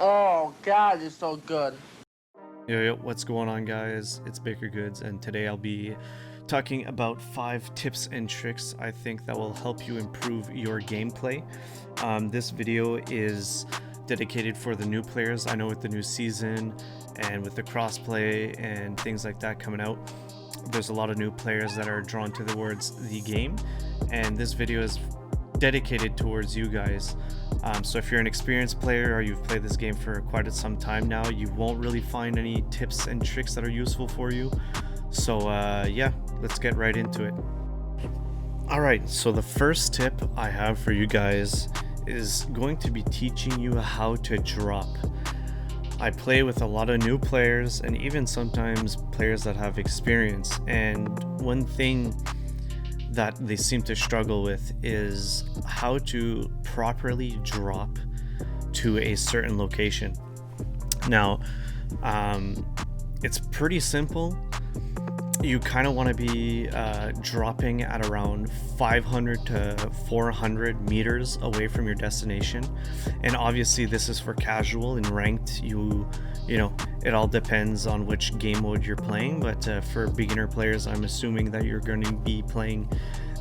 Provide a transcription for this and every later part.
Oh God, it's so good. Yo, what's going on, guys? It's Baker Goods, and today I'll be talking about 5 tips and tricks I think that will help you improve your gameplay. This video is dedicated for the new players. I know with the new season and with the crossplay and things like that coming out, there's a lot of new players that are drawn towards the game, and this video is dedicated towards you guys. So if you're an experienced player or you've played this game for quite some time now, you won't really find any tips and tricks that are useful for you. So yeah, let's get right into it. Alright, so the first tip I have for you guys is going to be teaching you how to drop. I play with a lot of new players and even sometimes players that have experience, and one thing that they seem to struggle with is how to properly drop to a certain location. Now, it's pretty simple. You kind of want to be dropping at around 500 to 400 meters away from your destination, and obviously this is for casual. And ranked, you know, it all depends on which game mode you're playing, but for beginner players, I'm assuming that you're going to be playing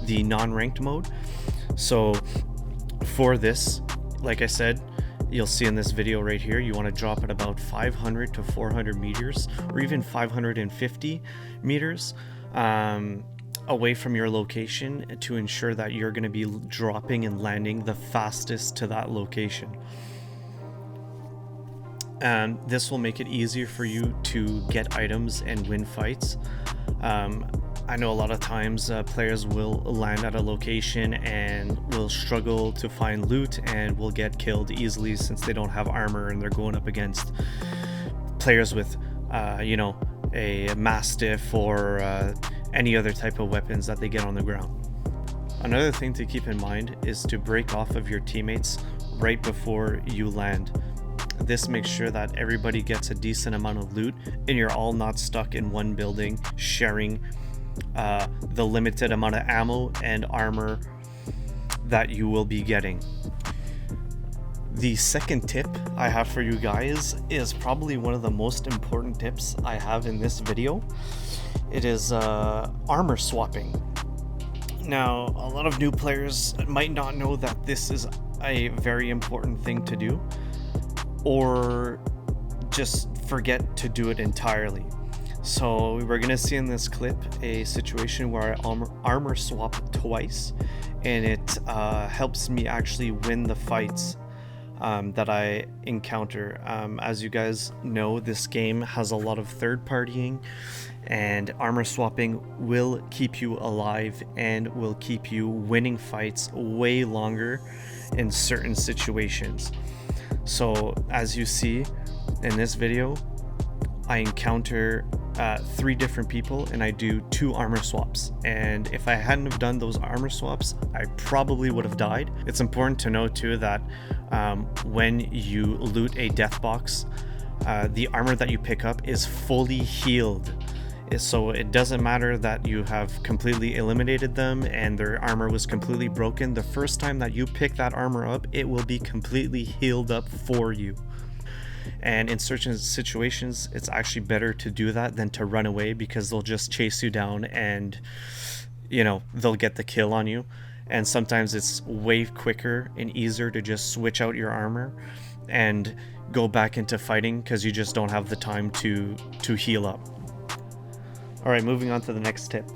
the non-ranked mode. So for this, like I said, you'll see in this video right here, you want to drop at about 500 to 400 meters or even 550 meters away from your location to ensure that you're going to be dropping and landing the fastest to that location. And this will make it easier for you to get items and win fights. I know a lot of times players will land at a location and will struggle to find loot and will get killed easily since they don't have armor and they're going up against players with a mastiff or any other type of weapons that they get on the ground. Another thing to keep in mind is to break off of your teammates right before you land. This makes sure that everybody gets a decent amount of loot and you're all not stuck in one building sharing the limited amount of ammo and armor that you will be getting. The second tip I have for you guys is probably one of the most important tips I have in this video. It is armor swapping. Now, a lot of new players might not know that this is a very important thing to do, or just forget to do it entirely. So we're gonna see in this clip a situation where I armor swap twice, and it helps me actually win the fights that I encounter. As you guys know, this game has a lot of third partying, and armor swapping will keep you alive and will keep you winning fights way longer in certain situations. So as you see in this video, I encounter 3 different people and I do 2 armor swaps, and if I hadn't have done those armor swaps, I probably would have died. It's important to know too that when you loot a death box, the armor that you pick up is fully healed. So it doesn't matter that you have completely eliminated them and their armor was completely broken. The first time that you pick that armor up, it will be completely healed up for you. And in certain situations, it's actually better to do that than to run away, because they'll just chase you down and, you know, they'll get the kill on you. And sometimes it's way quicker and easier to just switch out your armor and go back into fighting because you just don't have the time to heal up. All right, moving on to the next tip.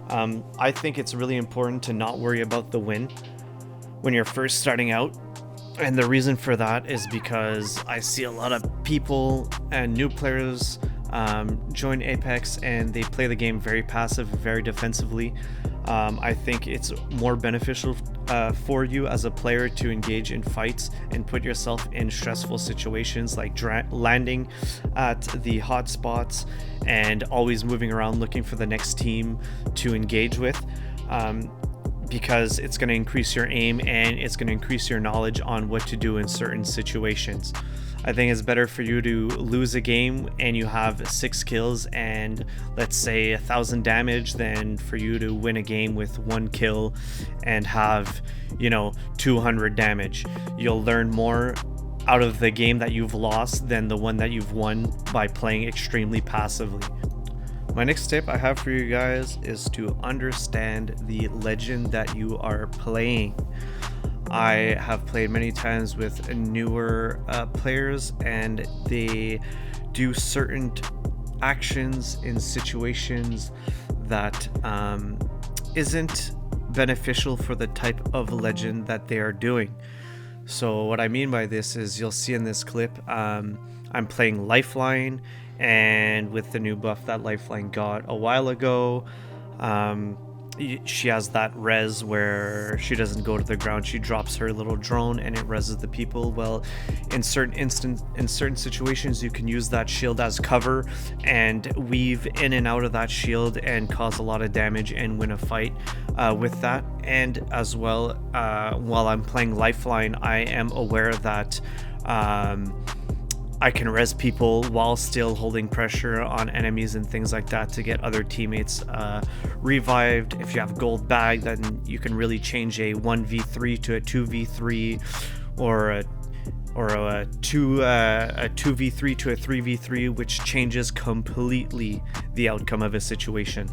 I think it's really important to not worry about the win when you're first starting out. And the reason for that is because I see a lot of people and new players join Apex and they play the game very passive, very defensively. I think it's more beneficial for you as a player to engage in fights and put yourself in stressful situations like landing at the hot spots and always moving around looking for the next team to engage with. Because it's going to increase your aim and it's going to increase your knowledge on what to do in certain situations. I think it's better for you to lose a game and you have 6 kills and let's say 1,000 damage than for you to win a game with 1 kill and have, 200 damage. You'll learn more out of the game that you've lost than the one that you've won by playing extremely passively. My next tip I have for you guys is to understand the legend that you are playing. I have played many times with newer players, and they do certain actions in situations that isn't beneficial for the type of legend that they are doing. So what I mean by this is, you'll see in this clip, I'm playing Lifeline, and with the new buff that Lifeline got a while ago, she has that res where she doesn't go to the ground, she drops her little drone and it reses the people. Well, in certain situations, you can use that shield as cover and weave in and out of that shield and cause a lot of damage and win a fight with that. And as well, while I'm playing Lifeline, I am aware that I can res people while still holding pressure on enemies and things like that to get other teammates revived. If you have gold bag, then you can really change a 1v3 to a 2v3, or a 2v3 to a 3v3, which changes completely the outcome of a situation.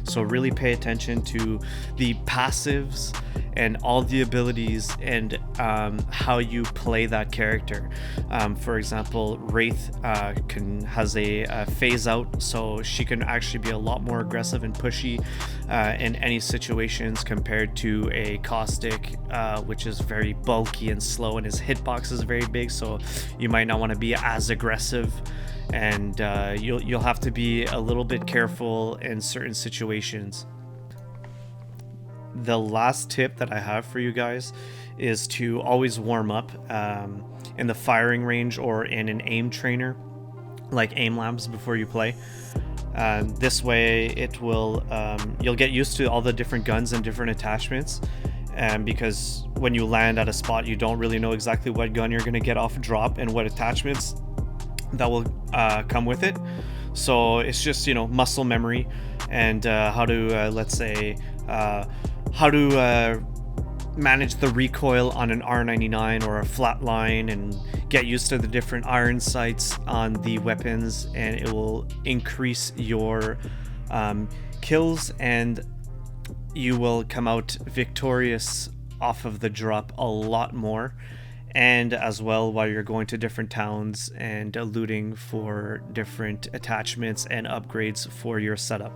So really pay attention to the passives and all the abilities and how you play that character. For example, Wraith has a phase out, so she can actually be a lot more aggressive and pushy in any situations compared to a Caustic, which is very bulky and slow, and his hitbox is very big, so you might not want to be as aggressive. And you'll have to be a little bit careful in certain situations. The last tip that I have for you guys is to always warm up in the firing range or in an aim trainer like aim labs before you play. This way it will you'll get used to all the different guns and different attachments, because when you land at a spot, you don't really know exactly what gun you're going to get off drop and what attachments that will come with it. So it's just, muscle memory and how to let's say how to manage the recoil on an R99 or a flatline, and get used to the different iron sights on the weapons, and it will increase your kills, and you will come out victorious off of the drop a lot more. And as well, while you're going to different towns and looting for different attachments and upgrades for your setup.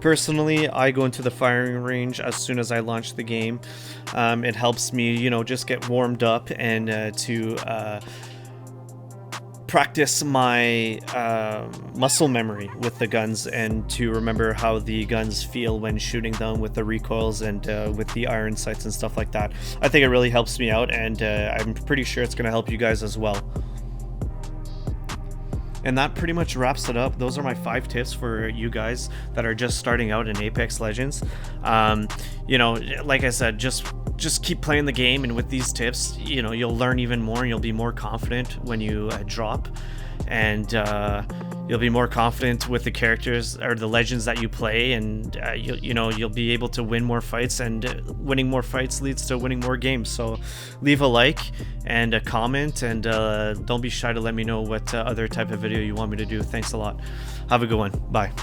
Personally, I go into the firing range as soon as I launch the game. It helps me, just get warmed up and to practice my muscle memory with the guns, and to remember how the guns feel when shooting them with the recoils and with the iron sights and stuff like that. I think it really helps me out, and I'm pretty sure it's going to help you guys as well. And that pretty much wraps it up. Those are my 5 tips for you guys that are just starting out in Apex Legends. Like I said, just keep playing the game, and with these tips, you'll learn even more, and you'll be more confident when you drop, and you'll be more confident with the characters or the legends that you play, and you'll be able to win more fights, and winning more fights leads to winning more games. So leave a like and a comment, and don't be shy to let me know what other type of video you want me to do. Thanks a lot. Have a good one. Bye.